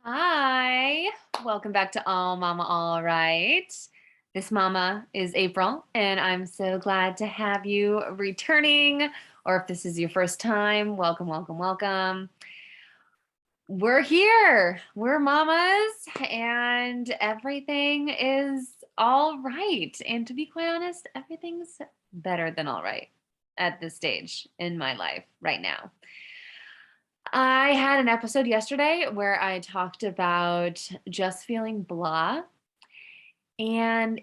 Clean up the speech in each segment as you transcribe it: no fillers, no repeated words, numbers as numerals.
Hi, welcome back to All Mama All Right. This mama is April, and I'm so glad to have you returning. Or if this is your first time, welcome, welcome, welcome. We're here, we're mamas, and everything is all right. And to be quite honest, everything's better than all right at this stage in my life right now. I had an episode yesterday where I talked about just feeling blah, and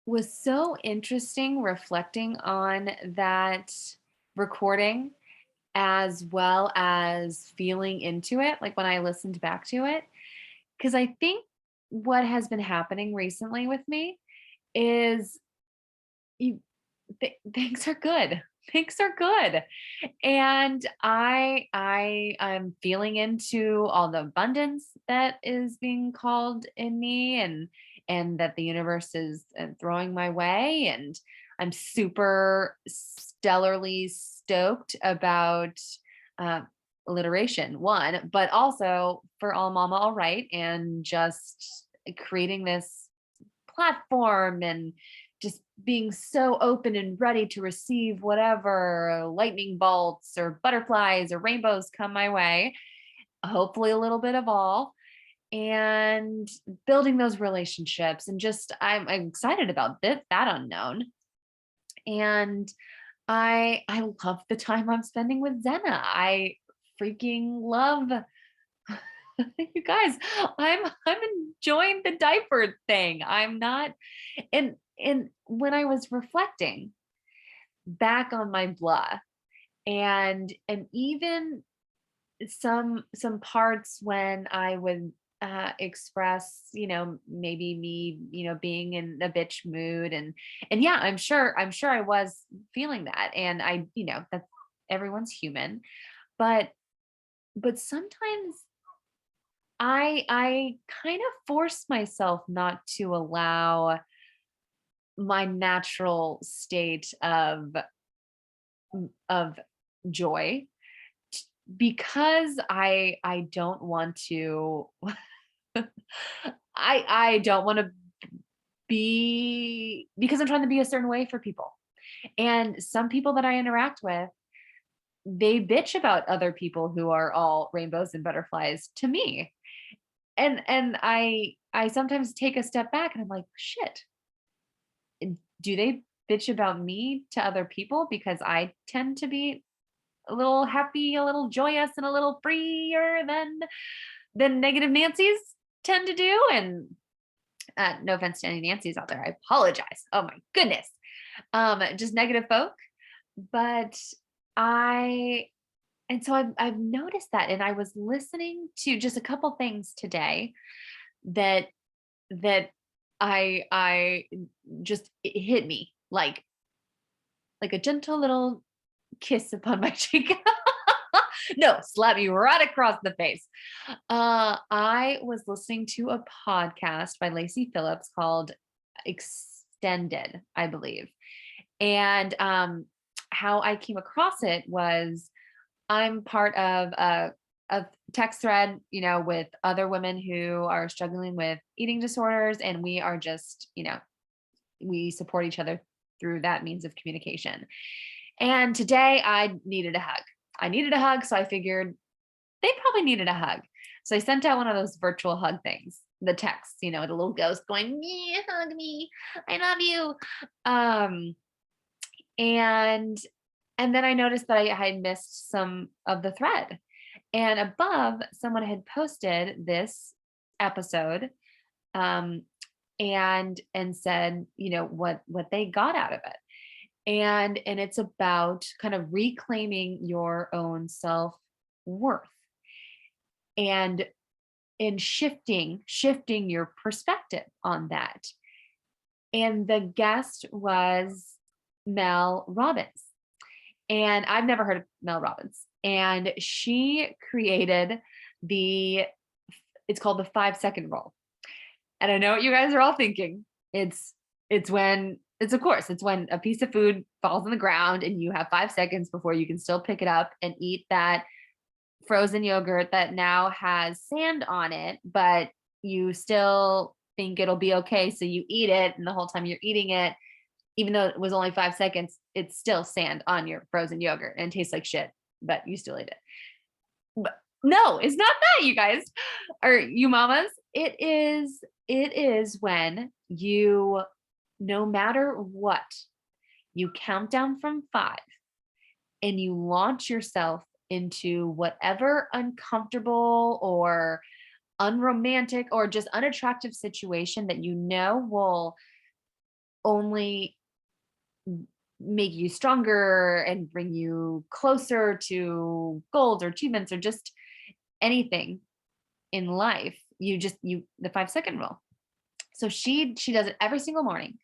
was so interesting reflecting on that recording as well as feeling into it, like when I listened back to it. Because I think what has been happening recently with me is you, things are good. Things are good. And I'm feeling into all the abundance that is being called in me and that the universe is throwing my way, and I'm super stellarly stoked about uh, alliteration one, but also for All Mama All Right, and just creating this platform and just being so open and ready to receive whatever lightning bolts or butterflies or rainbows come my way, hopefully a little bit of all, and building those relationships. And just I'm excited about that unknown. And I love the time I'm spending with Zenna. I freaking love you guys. I'm enjoying the diaper thing. I'm not. And when I was reflecting back on my blah, and even some parts when I would express, maybe me, being in a bitch mood, and yeah, I'm sure I was feeling that, and that's, everyone's human, but sometimes I kind of force myself not to allow my natural state of joy, because I don't want to I don't want to be, because I'm trying to be a certain way for people. And some people that I interact with, they bitch about other people who are all rainbows and butterflies to me. And I sometimes take a step back and I'm like, shit, do they bitch about me to other people because I tend to be a little happy, a little joyous, and a little freer than negative Nancy's tend to do? And no offense to any Nancy's out there, I apologize. Oh my goodness, just negative folk. But I and so I've noticed that, and I was listening to just a couple things today that I just, it hit me like a gentle little kiss upon my cheek. No, slap me right across the face. I was listening to a podcast by Lacey Phillips called Extended, I believe. And how I came across it was, I'm part of a text thread, with other women who are struggling with eating disorders, and we are just, we support each other through that means of communication. And today I needed a hug. I needed a hug, so I figured they probably needed a hug. So I sent out one of those virtual hug things, the text, the little ghost going, "Me, hug me, I love you." Um, and and then I noticed that I had missed some of the thread. And above, someone had posted this episode, um, and said, what they got out of it. And it's about kind of reclaiming your own self-worth, and in shifting your perspective on that. And the guest was Mel Robbins. And I've never heard of Mel Robbins. And she created it's called the 5 second rule. And I know what you guys are all thinking. It's when it's of course it's when a piece of food falls on the ground and you have 5 seconds before you can still pick it up and eat that frozen yogurt that now has sand on it, but you still think it'll be okay. So you eat it, and the whole time you're eating it, even though it was only 5 seconds, it's still sand on your frozen yogurt and it tastes like shit, but you still eat it. But no, it's not that, you guys, or you mamas. It is when you, no matter what, you count down from 5 and you launch yourself into whatever uncomfortable or unromantic or just unattractive situation that you know will only make you stronger and bring you closer to goals or achievements or just anything in life. You the 5 second rule. So she does it every single morning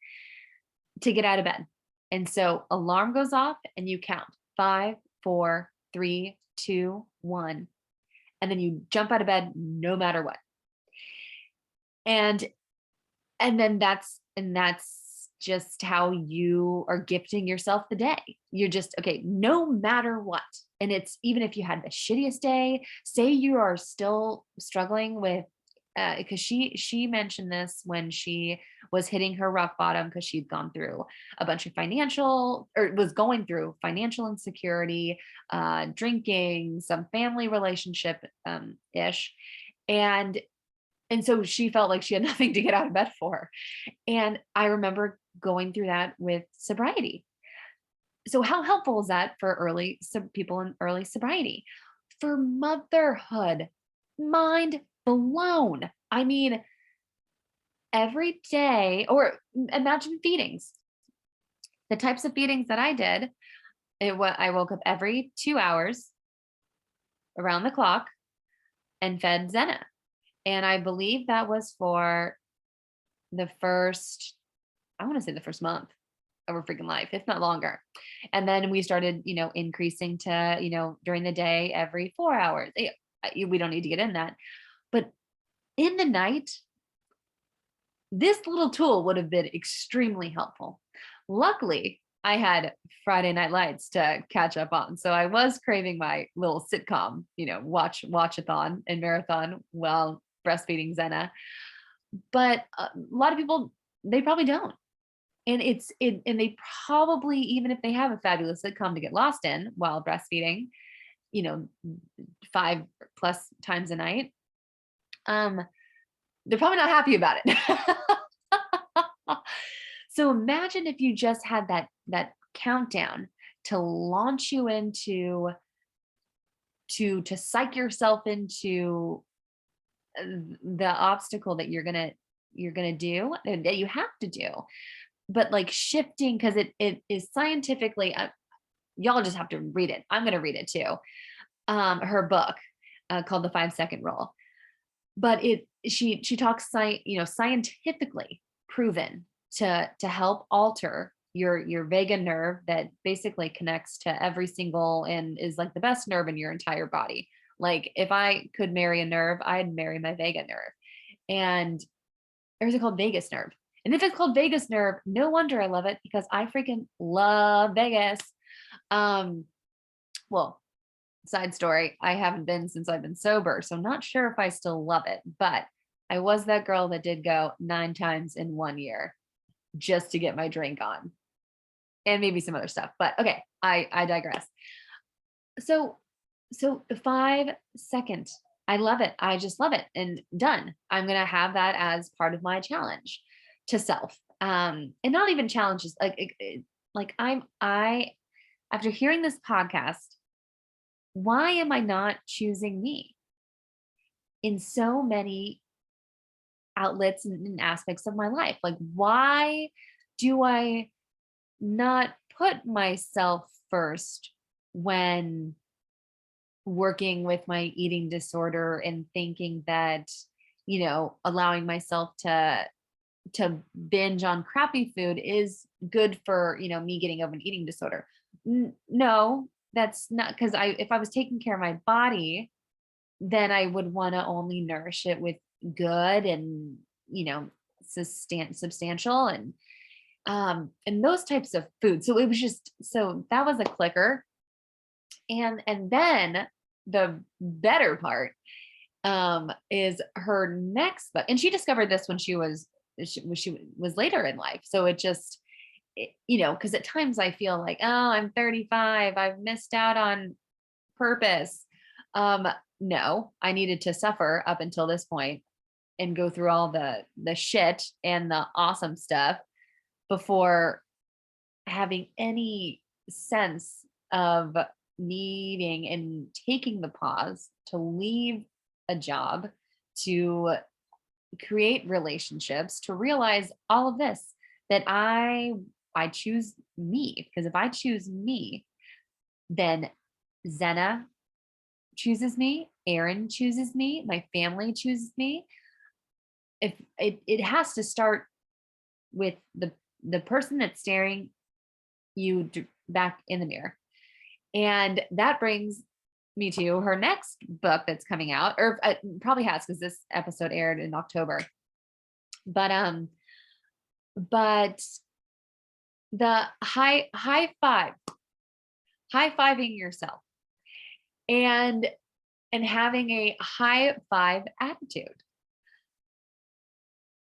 to get out of bed. And so alarm goes off and you count 5, 4, 3, 2, 1. And then you jump out of bed no matter what. And then that's just how you are gifting yourself the day. You're just, okay, no matter what. And it's even if you had the shittiest day, say you are still struggling with, because she mentioned this when she was hitting her rock bottom because she'd gone through a bunch of financial, or was going through financial insecurity, drinking, some family relationship ish, and so she felt like she had nothing to get out of bed for. And I remember going through that with sobriety. So how helpful is that for people in early sobriety? For motherhood, mind blown. I mean, every day, or imagine feedings. The types of feedings that I did, I woke up every 2 hours around the clock and fed Zena. And I believe that was for the first, I want to say the first month of her freaking life, if not longer. And then we started, increasing to, during the day, every 4 hours. We don't need to get in that. But in the night, this little tool would have been extremely helpful. Luckily, I had Friday Night Lights to catch up on. So I was craving my little sitcom, watch-a-thon and marathon while breastfeeding Zena. But a lot of people, they probably don't. And and they probably, even if they have a fabulous sitcom to get lost in while breastfeeding, 5+ times a night, they're probably not happy about it. So imagine if you just had that countdown to launch you into, to psych yourself into the obstacle that you're gonna do, that you have to do. But like shifting, because it is scientifically, y'all just have to read it. I'm gonna read it too. Her book called The 5 Second Rule. But she talks scientifically proven to help alter your vagus nerve that basically connects to every single, and is like the best nerve in your entire body. Like if I could marry a nerve, I'd marry my vagus nerve. And or is it called vagus nerve? And if it's called vagus nerve, no wonder I love it, because I freaking love Vegas. Well, side story, I haven't been since I've been sober, so I'm not sure if I still love it, but I was that girl that did go 9 times in 1 year just to get my drink on, and maybe some other stuff. But okay, I digress. So the 5 second, I love it. I just love it, and done. I'm gonna have that as part of my challenge to self, and not even challenges. Like I after hearing this podcast, why am I not choosing me in so many outlets and aspects of my life? Like, why do I not put myself first when working with my eating disorder, and thinking that, allowing myself to binge on crappy food is good for, me getting over an eating disorder? No, that's not, because if I was taking care of my body, then I would want to only nourish it with good and, substantial and those types of food. So it was just, so that was a clicker. And then the better part is her next book. And she discovered this when she was later in life. So it just, because at times I feel like, oh, I'm 35, I've missed out on purpose. Um, no, I needed to suffer up until this point and go through all the shit and the awesome stuff before having any sense of needing and taking the pause to leave a job, to create relationships, to realize all of this, that I choose me, because if I choose me, then Zena chooses me, Aaron chooses me, my family chooses me. If it has to start with the person that's staring you back in the mirror. And that brings me to her next book that's coming out, or probably has, because this episode aired in October. But the high fiving yourself, and having a high five attitude.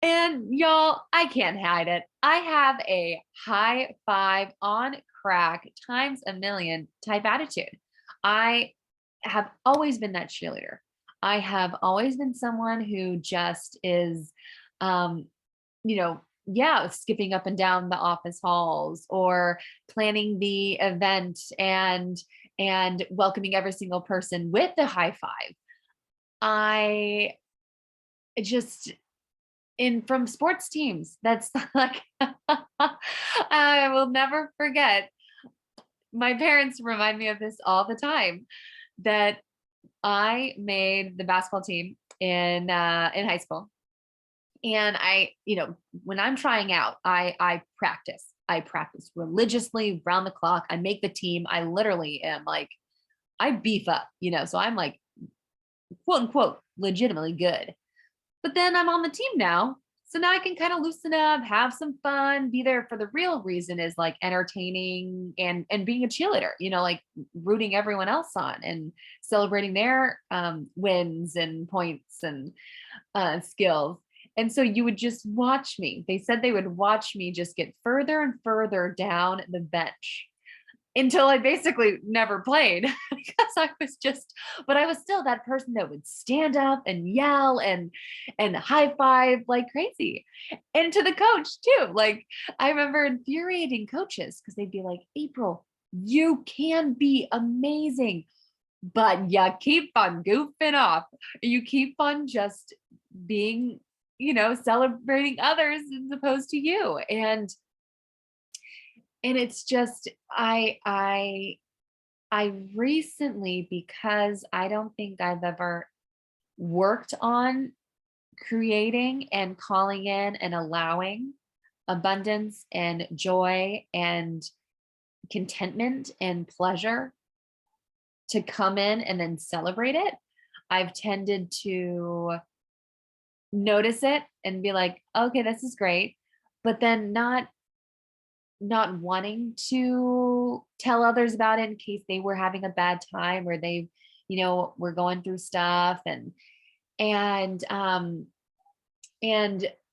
And y'all, I can't hide it. I have a high five on crack times a million type attitude. I have always been that cheerleader. I have always been someone who just is, skipping up and down the office halls, or planning the event and welcoming every single person with the high five. I just, from sports teams, that's like, I will never forget. My parents remind me of this all the time, that I made the basketball team in high school. And when I'm trying out, I practice. I practice religiously round the clock. I make the team. I literally am like, I beef up, so I'm like, quote unquote, legitimately good. But then I'm on the team now. So now I can kind of loosen up, have some fun, be there for the real reason, is like entertaining and being a cheerleader, like rooting everyone else on and celebrating their wins and points and skills. And so you would just watch me. They said they would watch me just get further and further down the bench until I basically never played, because but I was still that person that would stand up and yell and high five like crazy. And to the coach too. Like, I remember infuriating coaches, because they'd be like, April, you can be amazing, but you keep on goofing off. You keep on just being, celebrating others as opposed to you. And it's just, I recently, because I don't think I've ever worked on creating and calling in and allowing abundance and joy and contentment and pleasure to come in and then celebrate it, I've tended to notice it and be like, okay, this is great, but then not wanting to tell others about it in case they were having a bad time, or they, were going through stuff, and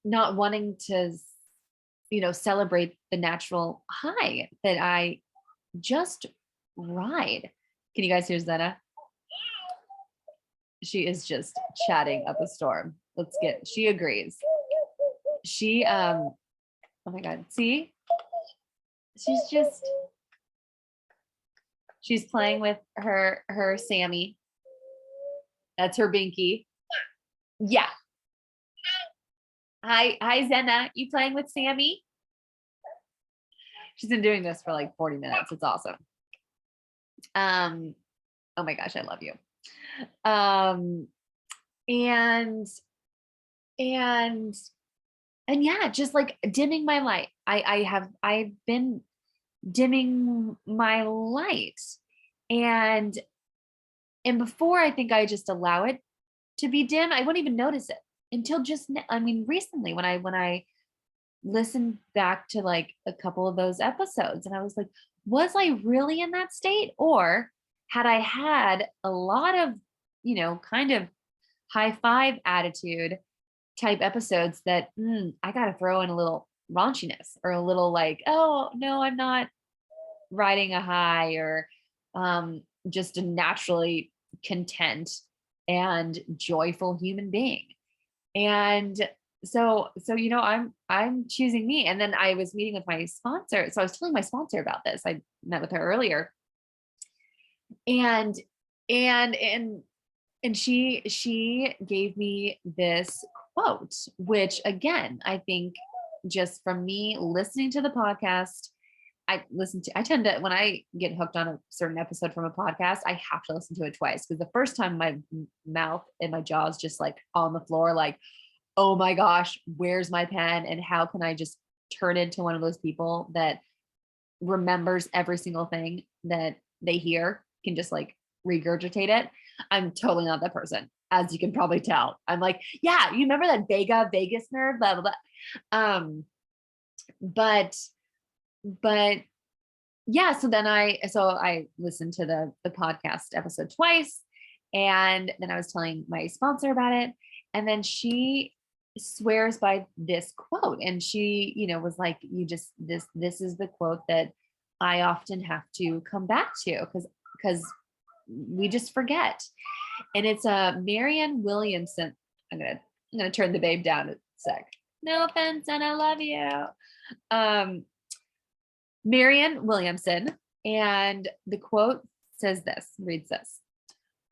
not wanting to, celebrate the natural high that I just ride. Can you guys hear Zena? She is just chatting up a storm. She agrees. She, oh my God, see? She's playing with her Sammy. That's her Binky. Yeah. Hi, Zena. You playing with Sammy? She's been doing this for like 40 minutes. It's awesome. Oh my gosh, I love you. And yeah, just like dimming my light. I've been dimming my light, and before, I think I just allow it to be dim. I wouldn't even notice it until recently, when I listened back to like a couple of those episodes, and I was like, was I really in that state, or had I had a lot of, kind of high five attitude type episodes that I got to throw in a little raunchiness or a little like, oh, no, I'm not riding a high or just a naturally content and joyful human being. And so I'm choosing me. And then I was meeting with my sponsor. So I was telling my sponsor about this. I met with her earlier, and and and and she gave me this quote, which again, I think just from me listening to the podcast, I tend to, when I get hooked on a certain episode from a podcast, I have to listen to it twice, because the first time my mouth and my jaw is just like on the floor, like, oh my gosh, where's my pen? And how can I just turn into one of those people that remembers every single thing that they hear, can just like regurgitate it? I'm totally not that person, as you can probably tell. I'm like, yeah, you remember that vagus nerve, blah, blah, blah. But but yeah, so I listened to the podcast episode twice, and then I was telling my sponsor about it, and then she swears by this quote, and she, was like, you just, this is the quote that I often have to come back to, because we just forget. And it's a Marianne Williamson. I'm gonna turn the babe down a sec. No offense, and I love you. Um, Marianne Williamson. And the quote reads this: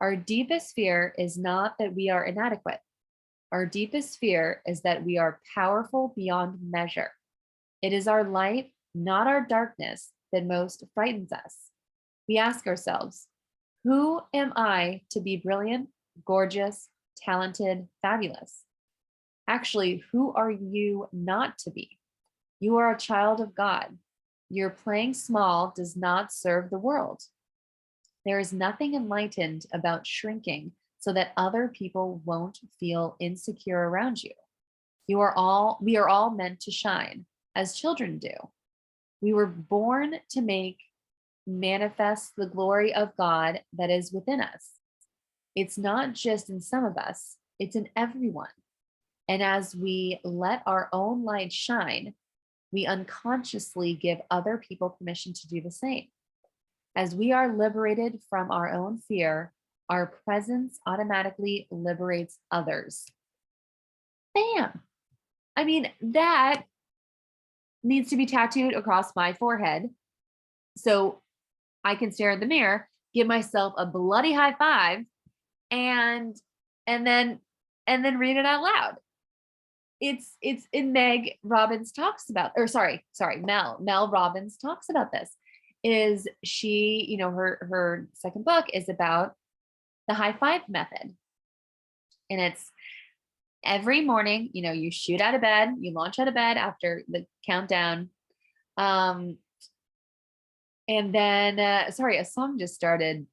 Our deepest fear is not that we are inadequate. Our deepest fear is that we are powerful beyond measure. It is our light, not our darkness, that most frightens us. We ask ourselves, who am I to be brilliant, gorgeous, talented, fabulous? Actually, who are you not to be? You are a child of God. Your playing small does not serve the world. There is nothing enlightened about shrinking so that other people won't feel insecure around you. We are all meant to shine, as children do. We were born to make manifest the glory of God that is within us. It's not just in some of us, it's in everyone. And as we let our own light shine, we unconsciously give other people permission to do the same. As we are liberated from our own fear, our presence automatically liberates others. Bam! I mean, that needs to be tattooed across my forehead so I can stare in the mirror, give myself a bloody high five, and and then read it out loud. It's in Meg Robbins talks about, or sorry, Mel Robbins talks about this. Is she, her second book is about the high five method. And it's every morning, you shoot out of bed, you launch out of bed after the countdown. And then, a song just started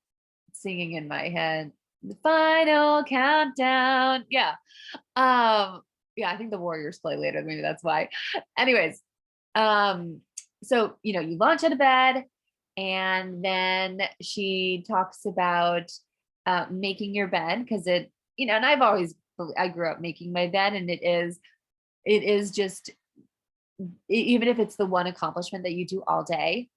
singing in my head. The final countdown. Yeah. Yeah, I think the Warriors play later. Maybe that's why. Anyways, so you launch out of bed, and then she talks about making your bed, because it, and I grew up making my bed, and it is just, even if it's the one accomplishment that you do all day,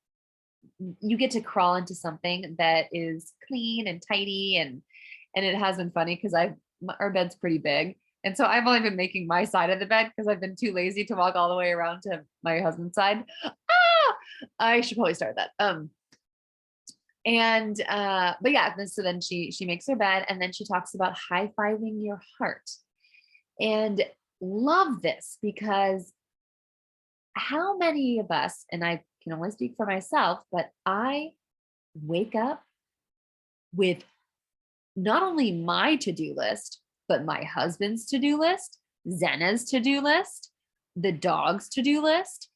you get to crawl into something that is clean and tidy, and it has been funny because our bed's pretty big. And so I've only been making my side of the bed because I've been too lazy to walk all the way around to my husband's side. I should probably start that. But yeah, so then she makes her bed, and then she talks about high-fiving your heart. And love this, because how many of us, and I can only speak for myself, but I wake up with not only my to-do list, but my husband's to-do list, Zena's to-do list, the dog's to-do list,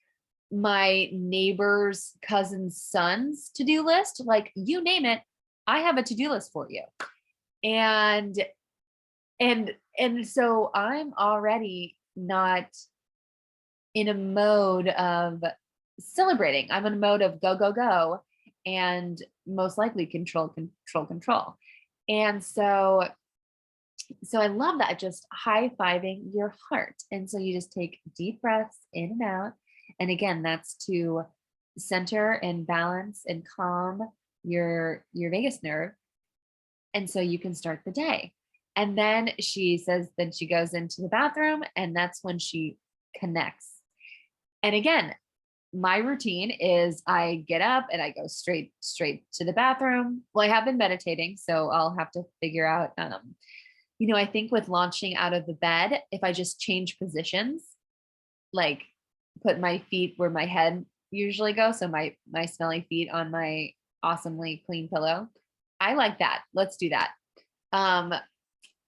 my neighbor's cousin's son's to-do list, like you name it, I have a to-do list for you. And so I'm already not in a mode of celebrating. I'm in a mode of go, go, go. and most likely control. And so I love that, just high-fiving your heart. And so you just take deep breaths in and out. And again, that's to center and balance and calm your vagus nerve. And so you can start the day. And then she says, then she goes into the bathroom, and that's when she connects. And again, my routine is I get up and I go straight to the bathroom. Well, I have been meditating, so I'll have to figure out I think with launching out of the bed, if I just change positions, like put my feet where my head usually goes, so my smelly feet on my awesomely clean pillow. I like that. Let's do that.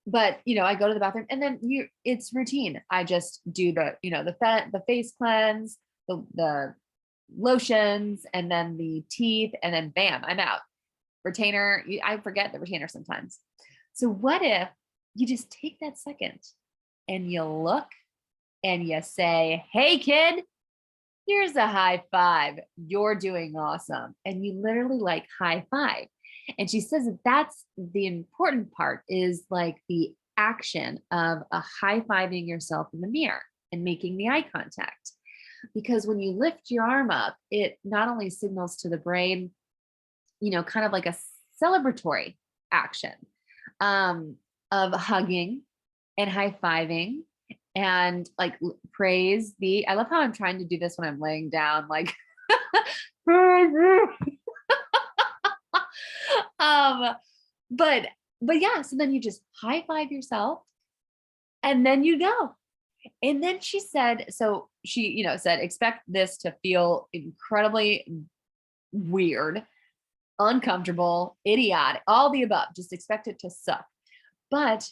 But I go to the bathroom, and then it's routine. I just do the face cleanse, the lotions, and then the teeth, and then bam, I'm out. Retainer, I forget the retainer sometimes. So what if you just take that second and you look and you say, hey kid, here's a high five. You're doing awesome. And you literally like high five. And she says that that's the important part, is like the action of a high fiving yourself in the mirror and making the eye contact. Because when you lift your arm up, it not only signals to the brain, kind of like a celebratory action of hugging and high fiving and like praise I love how I'm trying to do this when I'm laying down, like, but yeah, so then you just high five yourself and then you go. And then she said, so she, said, expect this to feel incredibly weird, uncomfortable, idiotic, all the above. Just expect it to suck. But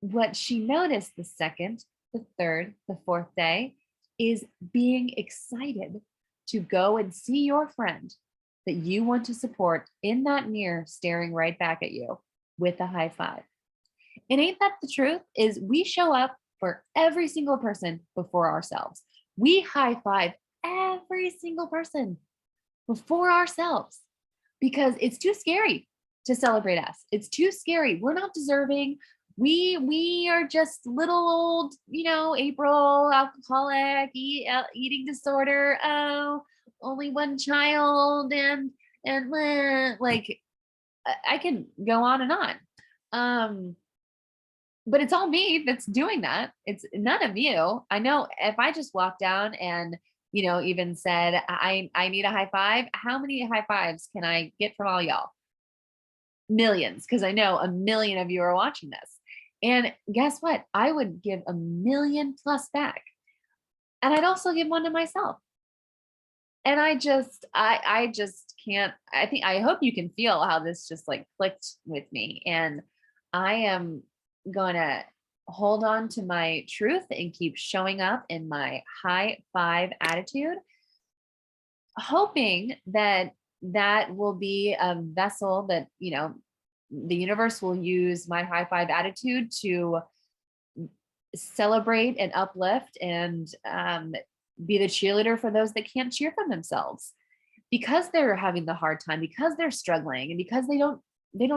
what she noticed the second, the third, the fourth day is being excited to go and see your friend that you want to support in that mirror, staring right back at you with a high five. And ain't that the truth? Is we show up for every single person before ourselves. We high five every single person before ourselves because it's too scary to celebrate us. It's too scary. We're not deserving. We are just little old, April, alcoholic, eating disorder. Oh, only one child, and like I can go on and on. But it's all me that's doing that. It's none of you. I know if I just walked down and, even said, I need a high five. How many high fives can I get from all y'all? Millions, because I know a million of you are watching this. And guess what? I would give a million plus back. And I'd also give one to myself. And I just can't, I hope you can feel how this just like clicked with me. And I am going to hold on to my truth and keep showing up in my high five attitude, hoping that will be a vessel that, the universe will use my high five attitude to celebrate and uplift and be the cheerleader for those that can't cheer for themselves because they're having the hard time, because they're struggling, and because they don't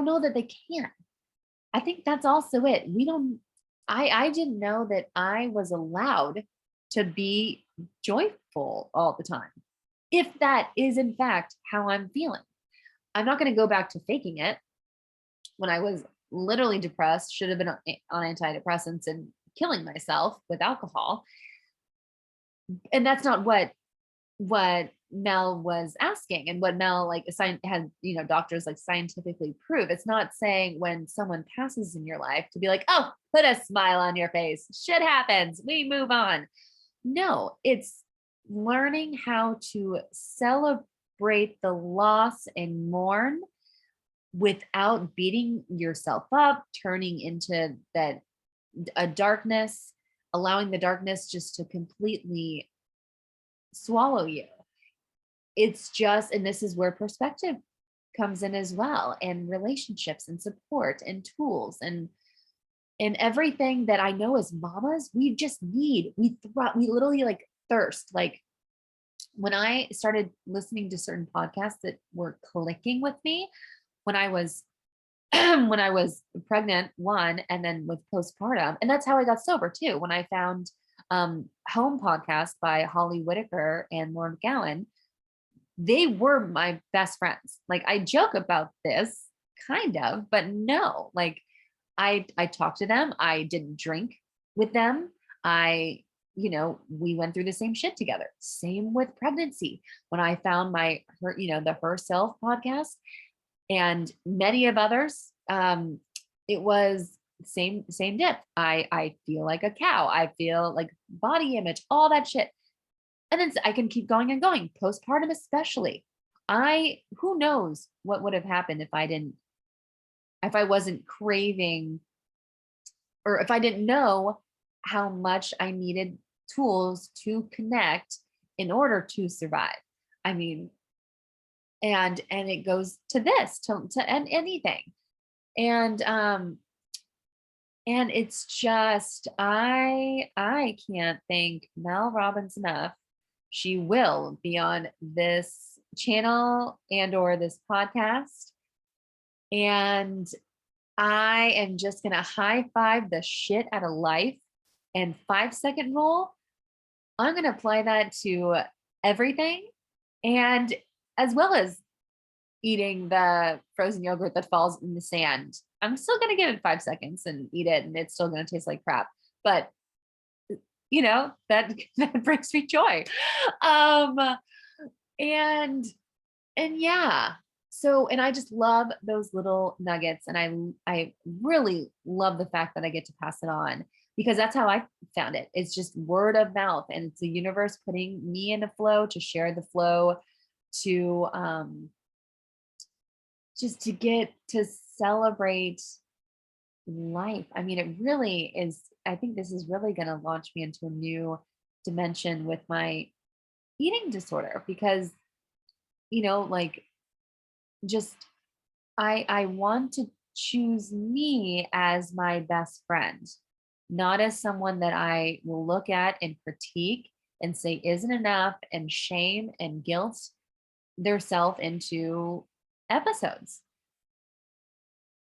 know that they can't. I think that's also it. I didn't know that I was allowed to be joyful all the time. If that is in fact how I'm feeling, I'm not going to go back to faking it. When I was literally depressed, should have been on antidepressants and killing myself with alcohol. And that's not what Mel was asking, and what Mel had, doctors like scientifically prove. It's not saying when someone passes in your life to be like, oh, put a smile on your face. Shit happens. We move on. No, it's learning how to celebrate the loss and mourn without beating yourself up, turning into a darkness, allowing the darkness just to completely swallow you. It's just, and this is where perspective comes in as well, and relationships and support and tools and everything that I know as mamas, we just need, we literally like thirst, like when I started listening to certain podcasts that were clicking with me when I was when I was pregnant, one, and then with postpartum. And that's how I got sober too. When I found Home Podcast by Holly Whitaker and Lauren McGowan, they were my best friends. Like I joke about this kind of, but no, like I talked to them. I didn't drink with them. I, we went through the same shit together. Same with pregnancy. When I found the Herself podcast and many of others, it was same dip. I feel like a cow. I feel like body image, all that shit. And then I can keep going and going. Postpartum, especially. Who knows what would have happened if I wasn't craving, or if I didn't know how much I needed tools to connect in order to survive. I mean, and it goes to this, to and anything. And it's just, I can't thank Mel Robbins enough. She will be on this channel and or this podcast. And I am just going to high five the shit out of life and 5-second rule. I'm going to apply that to everything, and as well as eating the frozen yogurt that falls in the sand. I'm still going to give it 5 seconds and eat it, and it's still going to taste like crap. But that that brings me joy. And yeah. So, and I just love those little nuggets, and I really love the fact that I get to pass it on, because that's how I found it. It's just word of mouth, and it's the universe putting me in a flow to share the flow, to just to get to celebrate life. I mean, it really is. I think this is really going to launch me into a new dimension with my eating disorder, because, like, just I want to choose me as my best friend, not as someone that I will look at and critique and say isn't enough, and shame and guilt their self into episodes.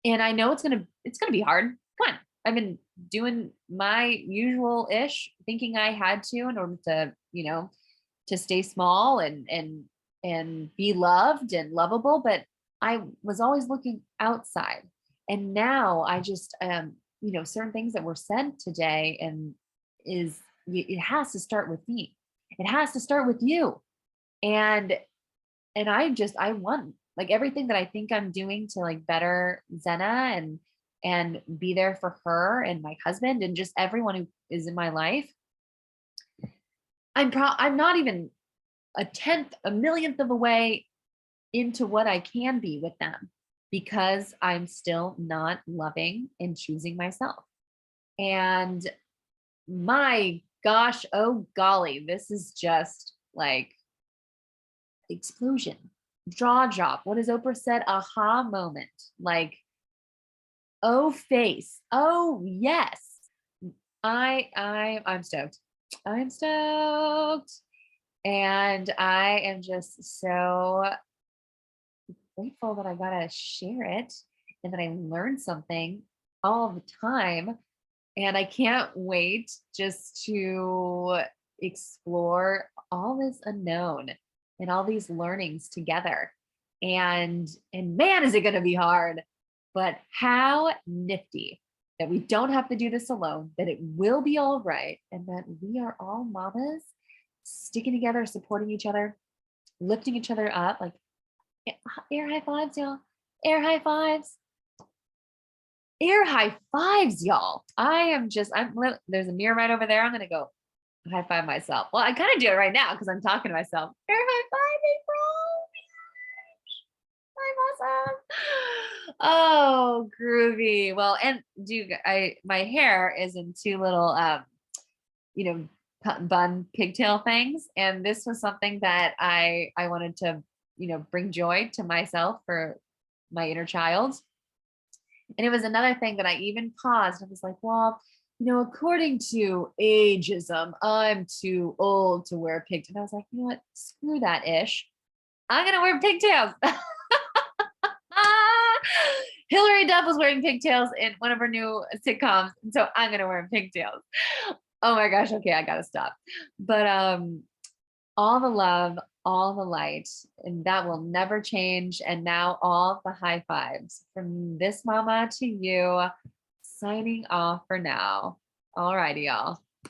And I know it's gonna be hard. Come on. I've been doing my usual ish, thinking I had to in order to, to stay small and be loved and lovable. But I was always looking outside. And now I just certain things that were said today, and it has to start with me. It has to start with you. And I want, like, everything that I think I'm doing to, like, better Zena and be there for her and my husband and just everyone who is in my life. I'm not even a tenth, a millionth of a way into what I can be with them, because I'm still not loving and choosing myself. And my gosh, oh golly, this is just like explosion, jaw drop. What has Oprah said? Aha moment. Like, oh face. Oh yes. I'm stoked. I'm stoked. And I am just so grateful that I got to share it and that I learned something all the time. And I can't wait just to explore all this unknown and all these learnings together. And man, is it going to be hard, but how nifty that we don't have to do this alone, that it will be all right, and that we are all mamas sticking together, supporting each other, lifting each other up. Like, air high fives, y'all. Air high fives. Air high fives, y'all. There's a mirror right over there. I'm going to go high five myself. Well, I kind of do it right now because I'm talking to myself. Air high five, April. I'm awesome. Oh, groovy. Well, and my hair is in two little, bun pigtail things. And this was something that I wanted to, bring joy to myself for my inner child. And it was another thing that I even paused. I was like, well, according to ageism, I'm too old to wear pigtails. And I was like, you know what? Screw that ish. I'm gonna wear pigtails. Hillary Duff was wearing pigtails in one of her new sitcoms, and so I'm gonna wear pigtails. Oh my gosh, okay, I gotta stop. But all the love, all the light, and that will never change. And now all the high fives from this mama to you. Signing off for now. All righty, y'all.